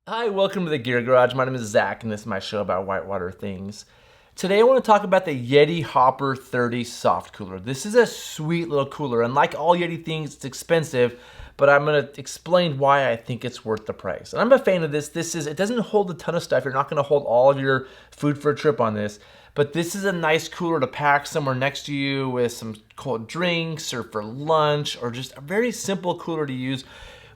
Hi, welcome to the Gear Garage. My name is Zach, and this is my show about whitewater things. Today I want to talk about the Yeti Hopper 30 soft cooler. This is a sweet little cooler, and like all Yeti things, it's expensive, but I'm going to explain why I think it's worth the price. And I'm a fan of this. It doesn't hold a ton of stuff. You're not going to hold all of your food for a trip on this, but this is a nice cooler to pack somewhere next to you with some cold drinks or for lunch, or just a very simple cooler to use.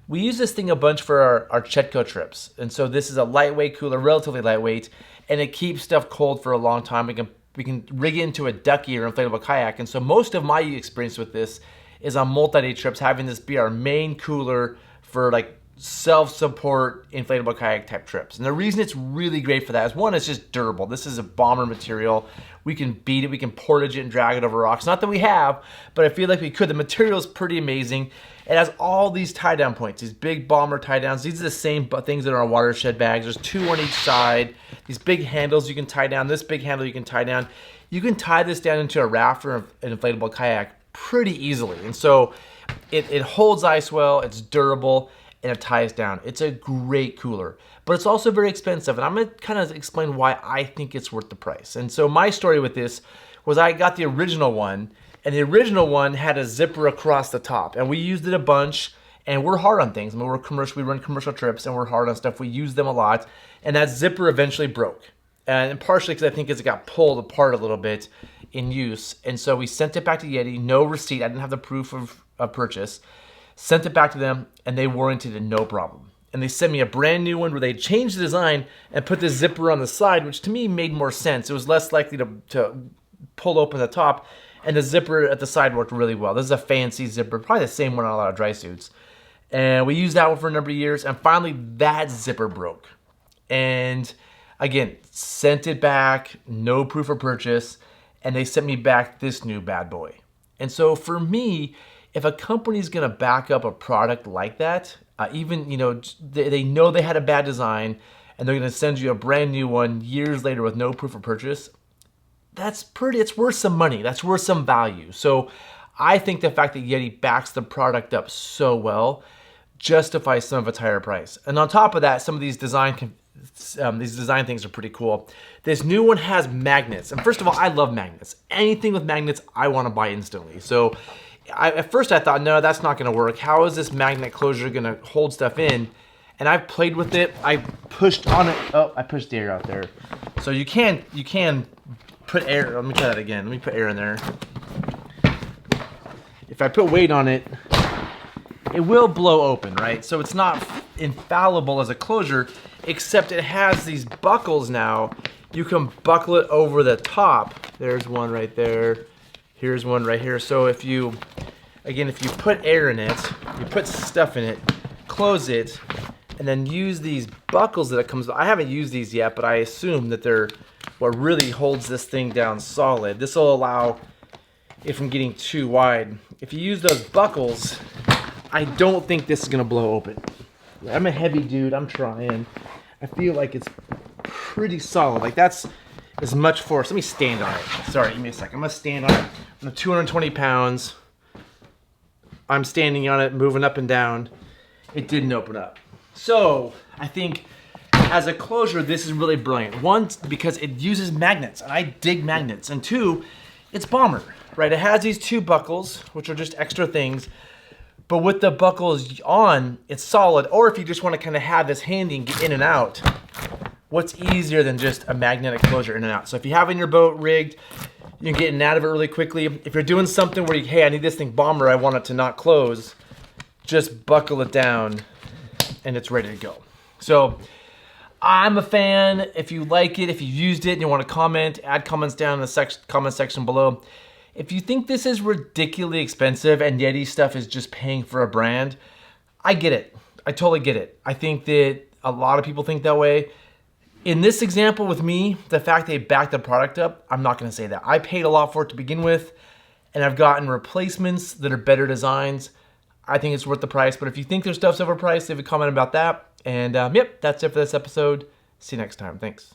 We use this thing a bunch for our Chetco trips. And so this is a lightweight cooler, relatively lightweight, and it keeps stuff cold for a long time. We can rig it into a ducky or inflatable kayak. And so most of my experience with this is on multi-day trips, having this be our main cooler for like self-support inflatable kayak type trips. And the reason it's really great for that is, one, it's just durable. This is a bomber material. We can beat it, we can portage it and drag it over rocks. Not that we have, but I feel like we could. The material is pretty amazing. It has all these tie-down points, these big bomber tie-downs. These are the same things that are on watershed bags. There's two on each side. These big handles you can tie down. This big handle you can tie down. You can tie this down into a raft or an inflatable kayak pretty easily. And so it holds ice well, it's durable, and it ties down. It's a great cooler, but it's also very expensive. And I'm gonna kind of explain why I think it's worth the price. And so my story with this was I got the original one, and the original one had a zipper across the top, and we used it a bunch, and we're hard on things. I mean, we run commercial trips, and we're hard on stuff. We use them a lot, and that zipper eventually broke. And partially because I think it got pulled apart a little bit in use. And so we sent it back to Yeti, no receipt. I didn't have the proof of purchase. Sent it back to them, and they warranted it no problem. And they sent me a brand new one where they changed the design and put the zipper on the side, which to me made more sense. It was less likely to pull open the top, and the zipper at the side worked really well. This is a fancy zipper, probably the same one on a lot of dry suits. And we used that one for a number of years, and finally that zipper broke. And again, sent it back, no proof of purchase, and they sent me back this new bad boy. And so for me, if a company's gonna back up a product like that, even, they know they had a bad design, and they're gonna send you a brand new one years later with no proof of purchase, it's worth some money. That's worth some value. So I think the fact that Yeti backs the product up so well justifies some of its higher price. And on top of that, some of these design things are pretty cool. This new one has magnets. And first of all, I love magnets. Anything with magnets, I want to buy instantly. So at first I thought, no, that's not going to work. How is this magnet closure going to hold stuff in? And I've played with it. I pushed on it. Oh, I pushed the air out there. So you can put air. Let me try that again. Let me put air in there. If I put weight on it, it will blow open, right? So it's not infallible as a closure, except it has these buckles now. You can buckle it over the top. There's one right there. Here's one right here. So if you put air in it, you put stuff in it, close it, and then use these buckles that it comes with. I haven't used these yet, but I assume that they're what really holds this thing down solid. This will allow it from getting too wide. If you use those buckles, I don't think this is gonna blow open. I'm a heavy dude, I'm trying. I feel like it's pretty solid. Like that's as much force. Let me stand on it. Sorry, give me a second. I'm gonna stand on it. I'm 220 pounds. I'm standing on it, moving up and down. It didn't open up. So I think as a closure, this is really brilliant. One, because it uses magnets, and I dig magnets. And two, it's bomber, right? It has these two buckles, which are just extra things. But with the buckles on, it's solid. Or if you just want to kind of have this handy and get in and out, what's easier than just a magnetic closure in and out? So if you have in your boat rigged, you can get in and out of it really quickly. If you're doing something where hey, I need this thing bomber, I want it to not close, just buckle it down and it's ready to go. So I'm a fan. If you like it, if you used it and you want to comment, add comments down in the comment section below. If you think this is ridiculously expensive and Yeti stuff is just paying for a brand, I get it. I totally get it. I think that a lot of people think that way. In this example with me, the fact they backed the product up, I'm not gonna say that. I paid a lot for it to begin with, and I've gotten replacements that are better designs. I think it's worth the price, but if you think their stuff's overpriced, leave a comment about that. And yep, that's it for this episode. See you next time, thanks.